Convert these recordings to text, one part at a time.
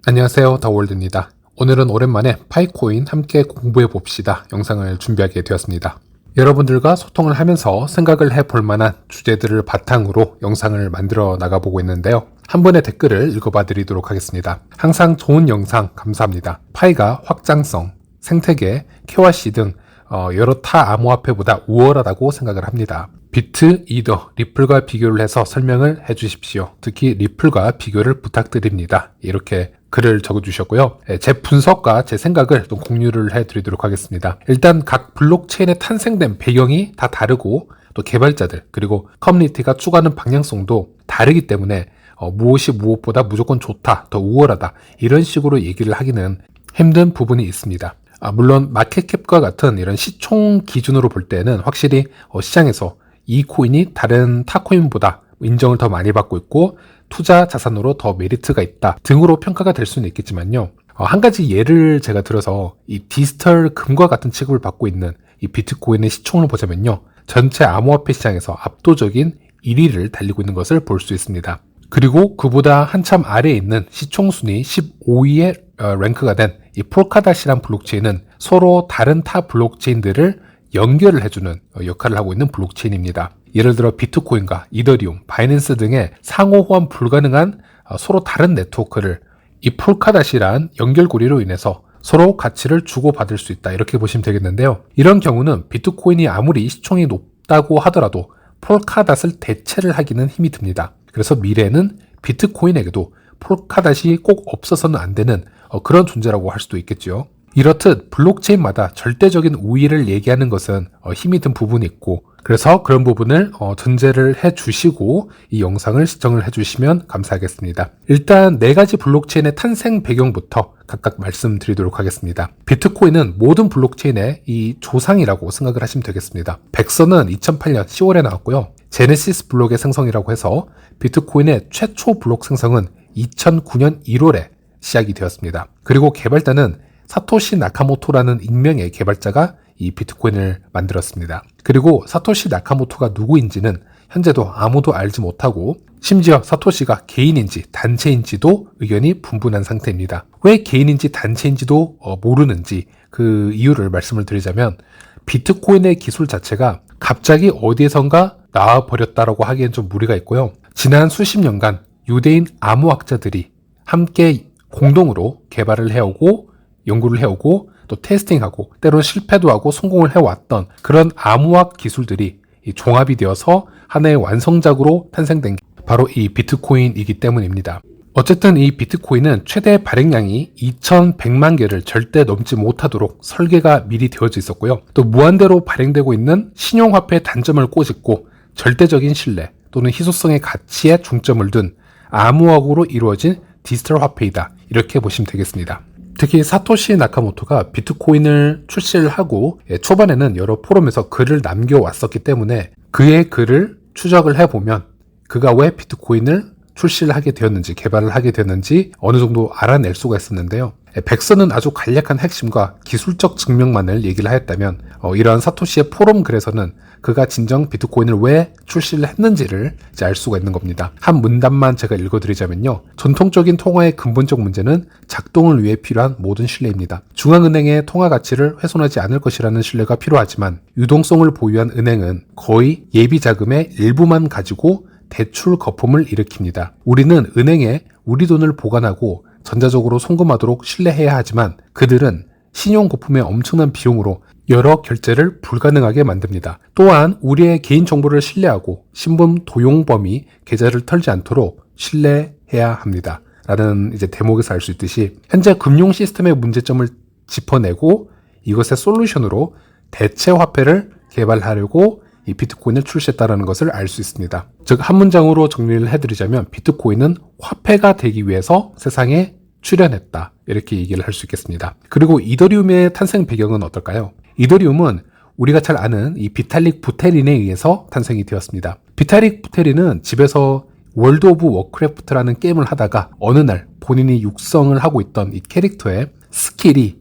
안녕하세요, 더월드입니다. 오늘은 오랜만에 파이코인 함께 공부해 봅시다 영상을 준비하게 되었습니다. 여러분들과 소통을 하면서 생각을 해볼 만한 주제들을 바탕으로 영상을 만들어 나가보고 있는데요. 한 분의 댓글을 읽어봐 드리도록 하겠습니다. 항상 좋은 영상 감사합니다. 파이가 확장성, 생태계, KYC 등 여러 타 암호화폐보다 우월하다고 생각을 합니다. 비트, 이더, 리플과 비교를 해서 설명을 해주십시오. 특히 리플과 비교를 부탁드립니다. 이렇게 글을 적어주셨고요. 제 분석과 제 생각을 또 공유를 해드리도록 하겠습니다. 일단 각 블록체인에 탄생된 배경이 다 다르고 또 개발자들 그리고 커뮤니티가 추구하는 방향성도 다르기 때문에 무엇이 무엇보다 무조건 좋다, 더 우월하다 이런 식으로 얘기를 하기는 힘든 부분이 있습니다. 물론 마켓캡과 같은 이런 시총 기준으로 볼 때는 확실히 시장에서 이 코인이 다른 타 코인보다 인정을 더 많이 받고 있고 투자 자산으로 더 메리트가 있다 등으로 평가가 될 수는 있겠지만요. 한 가지 예를 제가 들어서 이 디지털 금과 같은 취급을 받고 있는 이 비트코인의 시총을 보자면요. 전체 암호화폐 시장에서 압도적인 1위를 달리고 있는 것을 볼 수 있습니다. 그리고 그보다 한참 아래에 있는 시총 순위 15위에 랭크가 된 이 폴카닷이란 블록체인은 서로 다른 타 블록체인들을 연결을 해주는 역할을 하고 있는 블록체인입니다. 예를 들어 비트코인과 이더리움, 바이낸스 등의 상호 호환 불가능한 서로 다른 네트워크를 이 폴카닷이란 연결고리로 인해서 서로 가치를 주고받을 수 있다 이렇게 보시면 되겠는데요. 이런 경우는 비트코인이 아무리 시총이 높다고 하더라도 폴카닷을 대체를 하기는 힘이 듭니다. 그래서 미래에는 비트코인에게도 폴카닷이 꼭 없어서는 안 되는 그런 존재라고 할 수도 있겠죠. 이렇듯 블록체인마다 절대적인 우위를 얘기하는 것은 힘이 든 부분이 있고 그래서 그런 부분을 전제를 해주시고 이 영상을 시청을 해주시면 감사하겠습니다. 일단 4가지 블록체인의 탄생 배경부터 각각 말씀드리도록 하겠습니다. 비트코인은 모든 블록체인의 이 조상이라고 생각을 하시면 되겠습니다. 백서는 2008년 10월에 나왔고요. 제네시스 블록의 생성이라고 해서 비트코인의 최초 블록 생성은 2009년 1월에 시작이 되었습니다. 그리고 개발자는 사토시 나카모토라는 익명의 개발자가 이 비트코인을 만들었습니다. 그리고 사토시 나카모토가 누구인지는 현재도 아무도 알지 못하고 심지어 사토시가 개인인지 단체인지도 의견이 분분한 상태입니다. 왜 개인인지 단체인지도 모르는지 그 이유를 말씀을 드리자면 비트코인의 기술 자체가 갑자기 어디에선가 나와버렸다라고 하기엔 좀 무리가 있고요. 지난 수십 년간 유대인 암호학자들이 함께 공동으로 개발을 해오고 연구를 해오고 또 테스팅하고 때로는 실패도 하고 성공을 해왔던 그런 암호학 기술들이 종합이 되어서 하나의 완성작으로 탄생된 게 바로 이 비트코인이기 때문입니다. 어쨌든 이 비트코인은 최대 발행량이 2100만 개를 절대 넘지 못하도록 설계가 미리 되어져 있었고요. 또 무한대로 발행되고 있는 신용화폐의 단점을 꼬집고 절대적인 신뢰 또는 희소성의 가치에 중점을 둔 암호학으로 이루어진 디지털 화폐이다. 이렇게 보시면 되겠습니다. 특히 사토시 나카모토가 비트코인을 출시를 하고 초반에는 여러 포럼에서 글을 남겨왔었기 때문에 그의 글을 추적을 해보면 그가 왜 비트코인을 출시를 하게 되었는지 개발을 하게 되었는지 어느 정도 알아낼 수가 있었는데요. 백서는 아주 간략한 핵심과 기술적 증명만을 얘기를 하였다면 이러한 사토시의 포럼 글에서는 그가 진정 비트코인을 왜 출시를 했는지를 이제 알 수가 있는 겁니다. 한 문단만 제가 읽어드리자면요. 전통적인 통화의 근본적 문제는 작동을 위해 필요한 모든 신뢰입니다. 중앙은행의 통화 가치를 훼손하지 않을 것이라는 신뢰가 필요하지만 유동성을 보유한 은행은 거의 예비 자금의 일부만 가지고 대출 거품을 일으킵니다. 우리는 은행에 우리 돈을 보관하고 전자적으로 송금하도록 신뢰해야 하지만 그들은 신용거품의 엄청난 비용으로 여러 결제를 불가능하게 만듭니다. 또한 우리의 개인정보를 신뢰하고 신분 도용범이 계좌를 털지 않도록 신뢰해야 합니다. 라는 이제 대목에서 알 수 있듯이 현재 금융 시스템의 문제점을 짚어내고 이것의 솔루션으로 대체 화폐를 개발하려고 이 비트코인을 출시했다는 것을 알 수 있습니다. 즉 한 문장으로 정리를 해드리자면 비트코인은 화폐가 되기 위해서 세상에 출현했다. 이렇게 얘기를 할 수 있겠습니다. 그리고 이더리움의 탄생 배경은 어떨까요? 이더리움은 우리가 잘 아는 이 비탈릭 부테린에 의해서 탄생이 되었습니다. 비탈릭 부테린은 집에서 월드 오브 워크래프트라는 게임을 하다가 어느 날 본인이 육성을 하고 있던 이 캐릭터의 스킬이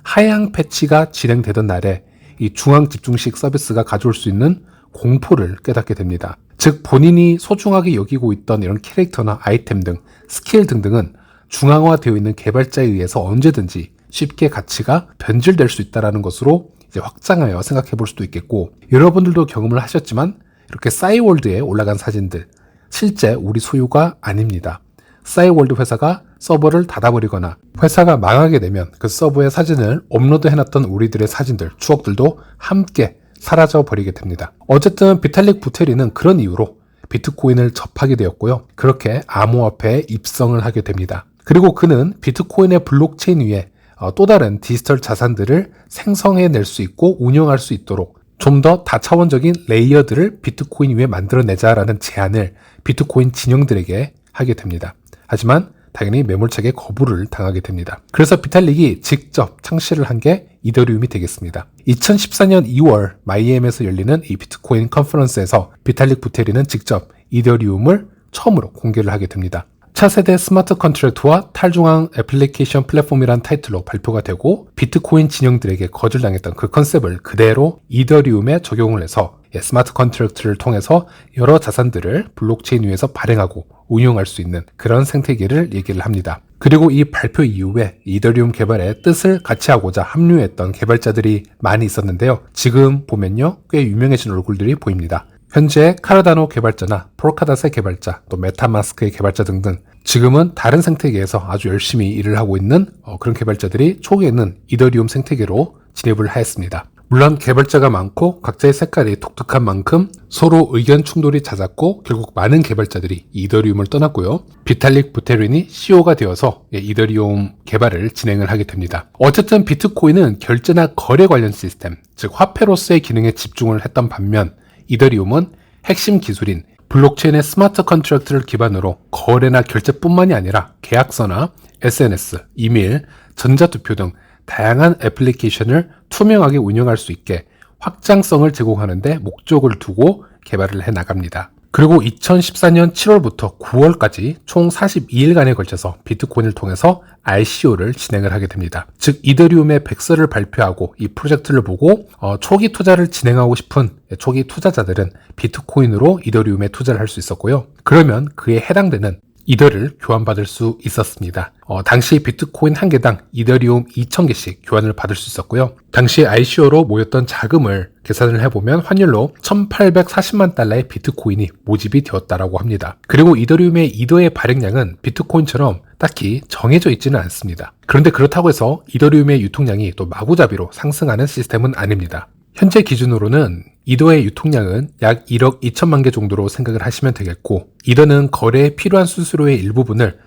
하향 패치가 진행되던 날에 이 중앙 집중식 서비스가 가져올 수 있는 공포를 깨닫게 됩니다. 즉 본인이 소중하게 여기고 있던 이런 캐릭터나 아이템 등 스킬 등등은 중앙화되어 있는 개발자에 의해서 언제든지 쉽게 가치가 변질될 수 있다는 것으로 이제 확장하여 생각해 볼 수도 있겠고, 여러분들도 경험을 하셨지만 이렇게 싸이월드에 올라간 사진들 실제 우리 소유가 아닙니다. 싸이월드 회사가 서버를 닫아버리거나 회사가 망하게 되면 그 서버에 사진을 업로드 해놨던 우리들의 사진들, 추억들도 함께 사라져버리게 됩니다. 어쨌든 비탈릭 부테린은 그런 이유로 비트코인을 접하게 되었고요. 그렇게 암호화폐에 입성을 하게 됩니다. 그리고 그는 비트코인의 블록체인 위에 또 다른 디지털 자산들을 생성해낼 수 있고 운영할 수 있도록 좀 더 다차원적인 레이어들을 비트코인 위에 만들어내자라는 제안을 비트코인 진영들에게 하게 됩니다. 하지만 당연히 매몰차게 거부를 당하게 됩니다. 그래서 비탈릭이 직접 창시를 한 게 이더리움이 되겠습니다. 2014년 2월 마이애미에서 열리는 이 비트코인 컨퍼런스에서 비탈릭 부테린은 직접 이더리움을 처음으로 공개를 하게 됩니다. 차세대 스마트 컨트랙트와 탈중앙 애플리케이션 플랫폼이란 타이틀로 발표가 되고, 비트코인 진영들에게 거절당했던 그 컨셉을 그대로 이더리움에 적용을 해서 스마트 컨트랙트를 통해서 여러 자산들을 블록체인 위에서 발행하고 운용할 수 있는 그런 생태계를 얘기를 합니다. 그리고 이 발표 이후에 이더리움 개발에 뜻을 같이 하고자 합류했던 개발자들이 많이 있었는데요. 지금 보면요, 꽤 유명해진 얼굴들이 보입니다. 현재 카르다노 개발자나 폴카닷의 개발자, 또 메타마스크의 개발자 등등 지금은 다른 생태계에서 아주 열심히 일을 하고 있는 그런 개발자들이 초기에는 이더리움 생태계로 진입을 하였습니다. 물론 개발자가 많고 각자의 색깔이 독특한 만큼 서로 의견 충돌이 잦았고 결국 많은 개발자들이 이더리움을 떠났고요. 비탈릭 부테린이 CEO가 되어서 이더리움 개발을 진행을 하게 됩니다. 어쨌든 비트코인은 결제나 거래 관련 시스템, 즉 화폐로서의 기능에 집중을 했던 반면 이더리움은 핵심 기술인 블록체인의 스마트 컨트랙트를 기반으로 거래나 결제뿐만이 아니라 계약서나 SNS, 이메일, 전자투표 등 다양한 애플리케이션을 투명하게 운영할 수 있게 확장성을 제공하는 데 목적을 두고 개발을 해나갑니다. 그리고 2014년 7월부터 9월까지 총 42일간에 걸쳐서 비트코인을 통해서 ICO를 진행을 하게 됩니다. 즉 이더리움의 백서를 발표하고 이 프로젝트를 보고 초기 투자를 진행하고 싶은 초기 투자자들은 비트코인으로 이더리움에 투자를 할 수 있었고요. 그러면 그에 해당되는 이더를 교환받을 수 있었습니다. 당시 비트코인 한 개당 이더리움 2,000개씩 교환을 받을 수 있었고요. 당시 ICO로 모였던 자금을 계산을 해보면 환율로 1,840만 달러의 비트코인이 모집이 되었다라고 합니다. 그리고 이더리움의 이더의 발행량은 비트코인처럼 딱히 정해져 있지는 않습니다. 그런데 그렇다고 해서 이더리움의 유통량이 또 마구잡이로 상승하는 시스템은 아닙니다. 현재 기준으로는 이더의 유통량은 약 1억 2천만 개 정도로 생각을 하시면 되겠고, 이더는 거래에 필요한 수수료의 일부분을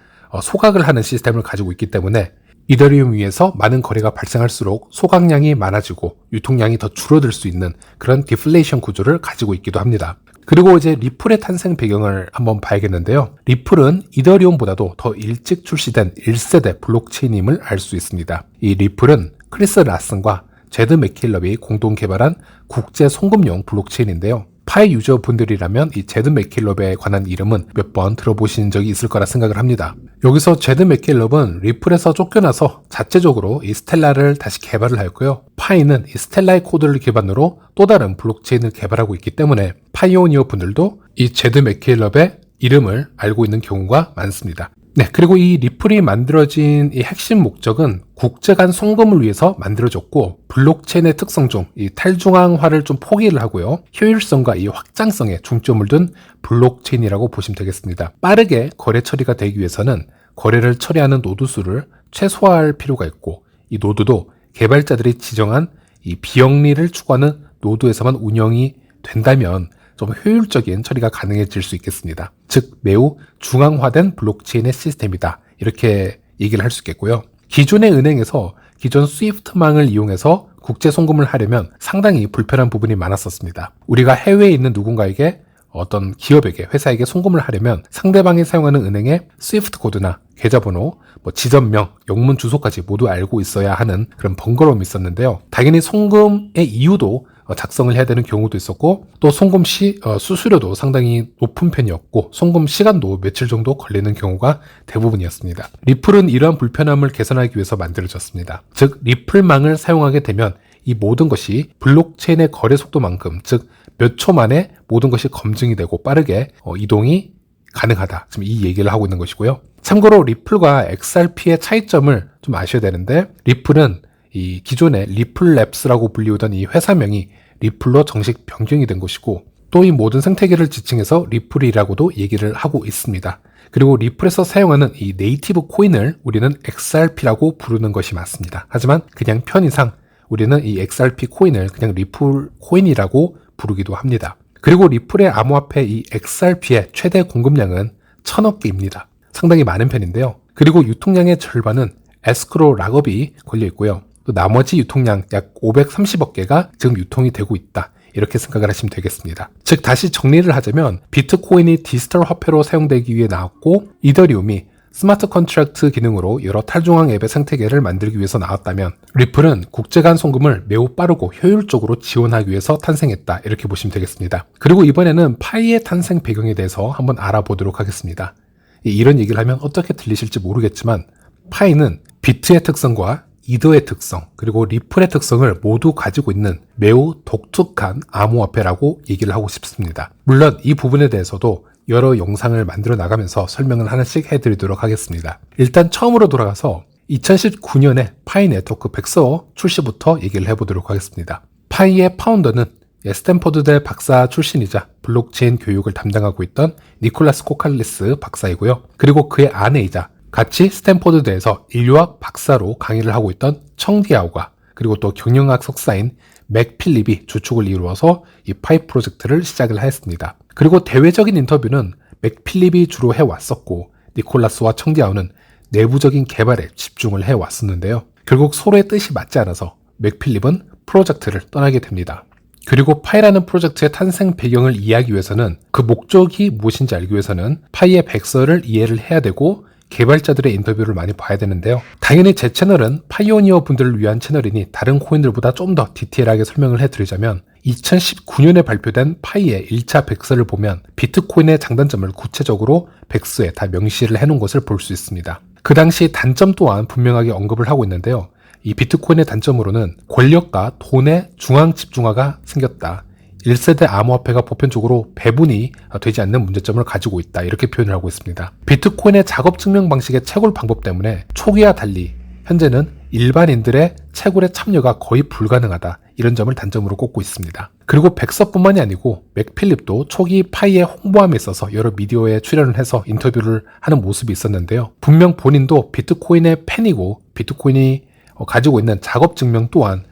소각을 하는 시스템을 가지고 있기 때문에 이더리움 위에서 많은 거래가 발생할수록 소각량이 많아지고 유통량이 더 줄어들 수 있는 그런 디플레이션 구조를 가지고 있기도 합니다. 그리고 이제 리플의 탄생 배경을 한번 봐야겠는데요. 리플은 이더리움보다도 더 일찍 출시된 1세대 블록체인임을 알 수 있습니다. 이 리플은 크리스 라슨과 제드 맥킬럽이 공동 개발한 국제 송금용 블록체인인데요. 파이 유저분들이라면 이 제드 맥킬럽에 관한 이름은 몇 번 들어보신 적이 있을 거라 생각을 합니다. 여기서 제드 맥킬럽은 리플에서 쫓겨나서 자체적으로 이 스텔라를 다시 개발을 하였고요. 파이는 이 스텔라의 코드를 기반으로 또 다른 블록체인을 개발하고 있기 때문에 파이오니어 분들도 이 제드 맥킬럽의 이름을 알고 있는 경우가 많습니다. 네, 그리고 이 리플이 만들어진 이 핵심 목적은 국제 간 송금을 위해서 만들어졌고, 블록체인의 특성 중 이 탈중앙화를 좀 포기를 하고요. 효율성과 이 확장성에 중점을 둔 블록체인이라고 보시면 되겠습니다. 빠르게 거래 처리가 되기 위해서는 거래를 처리하는 노드 수를 최소화할 필요가 있고, 이 노드도 개발자들이 지정한 이 비영리를 추구하는 노드에서만 운영이 된다면 좀 효율적인 처리가 가능해질 수 있겠습니다. 즉 매우 중앙화된 블록체인의 시스템이다, 이렇게 얘기를 할 수 있겠고요. 기존의 은행에서 기존 스위프트망을 이용해서 국제 송금을 하려면 상당히 불편한 부분이 많았었습니다. 우리가 해외에 있는 누군가에게 어떤 기업에게, 회사에게 송금을 하려면 상대방이 사용하는 은행의 스위프트 코드나 계좌번호, 지점명, 영문 주소까지 모두 알고 있어야 하는 그런 번거로움이 있었는데요. 당연히 송금의 이유도 작성을 해야 되는 경우도 있었고, 또 송금 시 수수료도 상당히 높은 편이었고, 송금 시간도 며칠 정도 걸리는 경우가 대부분이었습니다. 리플은 이러한 불편함을 개선하기 위해서 만들어졌습니다. 즉 리플망을 사용하게 되면 이 모든 것이 블록체인의 거래 속도만큼, 즉 몇 초 만에 모든 것이 검증이 되고 빠르게 이동이 가능하다, 지금 이 얘기를 하고 있는 것이고요. 참고로 리플과 XRP의 차이점을 좀 아셔야 되는데, 리플은 이 기존의 리플랩스라고 불리우던 이 회사명이 리플로 정식 변경이 된 것이고, 또 이 모든 생태계를 지칭해서 리플이라고도 얘기를 하고 있습니다. 그리고 리플에서 사용하는 이 네이티브 코인을 우리는 XRP라고 부르는 것이 맞습니다. 하지만 그냥 편의상 우리는 이 XRP 코인을 그냥 리플 코인이라고 부르기도 합니다. 그리고 리플의 암호화폐 이 XRP의 최대 공급량은 1000억 개입니다. 상당히 많은 편인데요. 그리고 유통량의 절반은 에스크로 락업이 걸려 있고요. 또 나머지 유통량 약 530억 개가 지금 유통이 되고 있다. 이렇게 생각을 하시면 되겠습니다. 즉 다시 정리를 하자면 비트코인이 디지털 화폐로 사용되기 위해 나왔고, 이더리움이 스마트 컨트랙트 기능으로 여러 탈중앙 앱의 생태계를 만들기 위해서 나왔다면, 리플은 국제 간 송금을 매우 빠르고 효율적으로 지원하기 위해서 탄생했다. 이렇게 보시면 되겠습니다. 그리고 이번에는 파이의 탄생 배경에 대해서 한번 알아보도록 하겠습니다. 이런 얘기를 하면 어떻게 들리실지 모르겠지만, 파이는 비트의 특성과 이더의 특성, 그리고 리플의 특성을 모두 가지고 있는 매우 독특한 암호화폐라고 얘기를 하고 싶습니다. 물론 이 부분에 대해서도 여러 영상을 만들어 나가면서 설명을 하나씩 해드리도록 하겠습니다. 일단 처음으로 돌아가서 2019년에 파이 네트워크 백서 출시부터 얘기를 해보도록 하겠습니다. 파이의 파운더는 스탠퍼드대 박사 출신이자 블록체인 교육을 담당하고 있던 니콜라스 코칼리스 박사이고요. 그리고 그의 아내이자 같이 스탠퍼드대에서 인류학 박사로 강의를 하고 있던 청디아오가, 그리고 또 경영학 석사인 맥 필립이 주축을 이루어서 이 파이 프로젝트를 시작을 하였습니다. 그리고 대외적인 인터뷰는 맥 필립이 주로 해왔었고, 니콜라스와 청디아오는 내부적인 개발에 집중을 해왔었는데요. 결국 서로의 뜻이 맞지 않아서 맥 필립은 프로젝트를 떠나게 됩니다. 그리고 파이라는 프로젝트의 탄생 배경을 이해하기 위해서는, 그 목적이 무엇인지 알기 위해서는 파이의 백서를 이해를 해야 되고, 개발자들의 인터뷰를 많이 봐야 되는데요. 당연히 제 채널은 파이오니어 분들을 위한 채널이니 다른 코인들보다 좀 더 디테일하게 설명을 해드리자면, 2019년에 발표된 파이의 1차 백서를 보면 비트코인의 장단점을 구체적으로 백서에 다 명시를 해놓은 것을 볼 수 있습니다. 그 당시 단점 또한 분명하게 언급을 하고 있는데요. 이 비트코인의 단점으로는 권력과 돈의 중앙 집중화가 생겼다. 1세대 암호화폐가 보편적으로 배분이 되지 않는 문제점을 가지고 있다. 이렇게 표현을 하고 있습니다. 비트코인의 작업 증명 방식의 채굴 방법 때문에 초기와 달리 현재는 일반인들의 채굴에 참여가 거의 불가능하다. 이런 점을 단점으로 꼽고 있습니다. 그리고 백서뿐만이 아니고 맥 필립도 초기 파이의 홍보함에 있어서 여러 미디어에 출연을 해서 인터뷰를 하는 모습이 있었는데요. 분명 본인도 비트코인의 팬이고, 비트코인이 가지고 있는 작업 증명 또한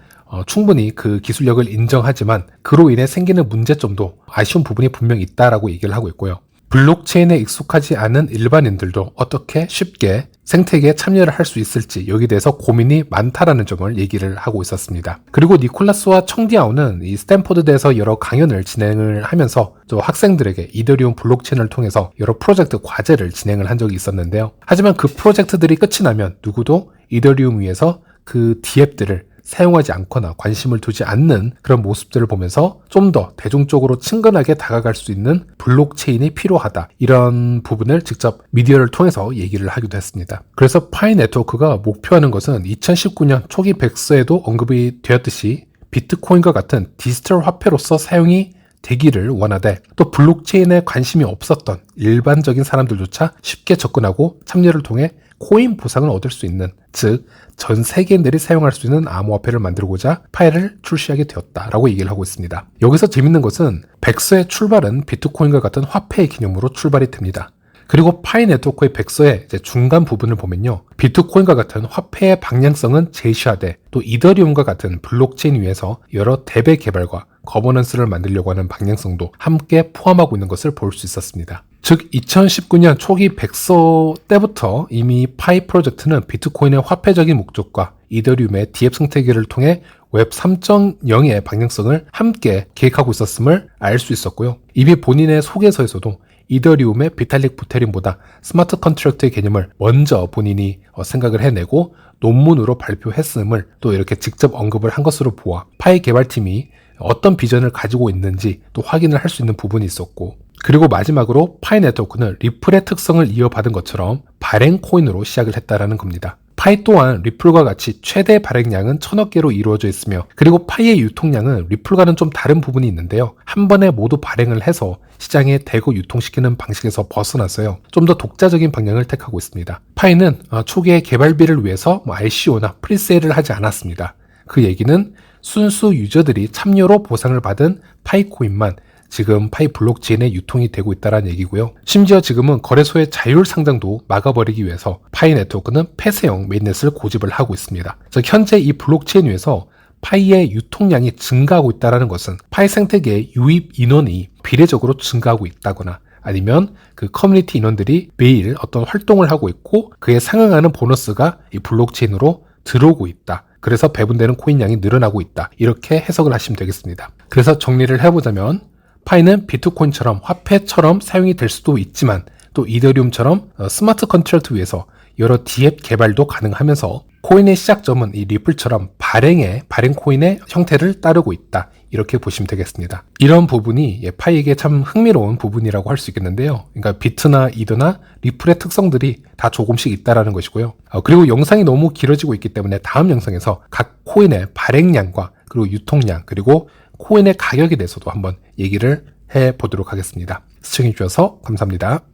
충분히 그 기술력을 인정하지만 그로 인해 생기는 문제점도 아쉬운 부분이 분명히 있다라고 얘기를 하고 있고요. 블록체인에 익숙하지 않은 일반인들도 어떻게 쉽게 생태계에 참여를 할 수 있을지 여기에 대해서 고민이 많다라는 점을 얘기를 하고 있었습니다. 그리고 니콜라스와 청디아오는 이 스탠퍼드대에서 여러 강연을 진행을 하면서 또 학생들에게 이더리움 블록체인을 통해서 여러 프로젝트 과제를 진행을 한 적이 있었는데요. 하지만 그 프로젝트들이 끝이 나면 누구도 이더리움 위에서 그 디앱들을 사용하지 않거나 관심을 두지 않는 그런 모습들을 보면서 좀 더 대중적으로 친근하게 다가갈 수 있는 블록체인이 필요하다. 이런 부분을 직접 미디어를 통해서 얘기를 하기도 했습니다. 그래서 파이 네트워크가 목표하는 것은 2019년 초기 백서에도 언급이 되었듯이 비트코인과 같은 디지털 화폐로서 사용이 되기를 원하되, 또 블록체인에 관심이 없었던 일반적인 사람들조차 쉽게 접근하고 참여를 통해 코인 보상을 얻을 수 있는, 즉 전 세계인들이 사용할 수 있는 암호화폐를 만들고자 파이를 출시하게 되었다라고 얘기를 하고 있습니다. 여기서 재밌는 것은 백서의 출발은 비트코인과 같은 화폐의 개념으로 출발이 됩니다. 그리고 파이 네트워크의 백서의 중간 부분을 보면요, 비트코인과 같은 화폐의 방향성은 제시하되 또 이더리움과 같은 블록체인 위에서 여러 대배 개발과 거버넌스를 만들려고 하는 방향성도 함께 포함하고 있는 것을 볼 수 있었습니다. 즉 2019년 초기 백서 때부터 이미 파이 프로젝트는 비트코인의 화폐적인 목적과 이더리움의 디앱 생태계를 통해 웹 3.0의 방향성을 함께 계획하고 있었음을 알 수 있었고요. 이미 본인의 소개서에서도 이더리움의 비탈릭 부테린보다 스마트 컨트랙트의 개념을 먼저 본인이 생각을 해내고 논문으로 발표했음을 또 이렇게 직접 언급을 한 것으로 보아 파이 개발팀이 어떤 비전을 가지고 있는지 또 확인을 할 수 있는 부분이 있었고, 그리고 마지막으로 파이 네트워크는 리플의 특성을 이어받은 것처럼 발행 코인으로 시작을 했다라는 겁니다. 파이 또한 리플과 같이 최대 발행량은 1000억 개로 이루어져 있으며 그리고 파이의 유통량은 리플과는 좀 다른 부분이 있는데요. 한 번에 모두 발행을 해서 시장에 대거 유통시키는 방식에서 벗어나서요. 좀 더 독자적인 방향을 택하고 있습니다. 파이는 초기에 개발비를 위해서 ICO나 프리세일을 하지 않았습니다. 그 얘기는 순수 유저들이 참여로 보상을 받은 파이코인만 지금 파이 블록체인에 유통이 되고 있다는 얘기고요. 심지어 지금은 거래소의 자율 상장도 막아버리기 위해서 파이 네트워크는 폐쇄형 메인넷을 고집을 하고 있습니다. 즉 현재 이 블록체인 위에서 파이의 유통량이 증가하고 있다는 것은 파이 생태계의 유입 인원이 비례적으로 증가하고 있다거나 아니면 그 커뮤니티 인원들이 매일 어떤 활동을 하고 있고 그에 상응하는 보너스가 이 블록체인으로 들어오고 있다. 그래서 배분되는 코인 양이 늘어나고 있다. 이렇게 해석을 하시면 되겠습니다. 그래서 정리를 해보자면 파이는 비트코인처럼 화폐처럼 사용이 될 수도 있지만 또 이더리움처럼 스마트 컨트랙트 위에서 여러 디앱 개발도 가능하면서 코인의 시작점은 이 리플처럼 발행 코인의 형태를 따르고 있다. 이렇게 보시면 되겠습니다. 이런 부분이 파이에게 참 흥미로운 부분이라고 할 수 있겠는데요. 그러니까 비트나 이더나 리플의 특성들이 다 조금씩 있다라는 것이고요. 그리고 영상이 너무 길어지고 있기 때문에 다음 영상에서 각 코인의 발행량과 그리고 유통량 그리고 코인의 가격에 대해서도 한번 얘기를 해보도록 하겠습니다. 시청해주셔서 감사합니다.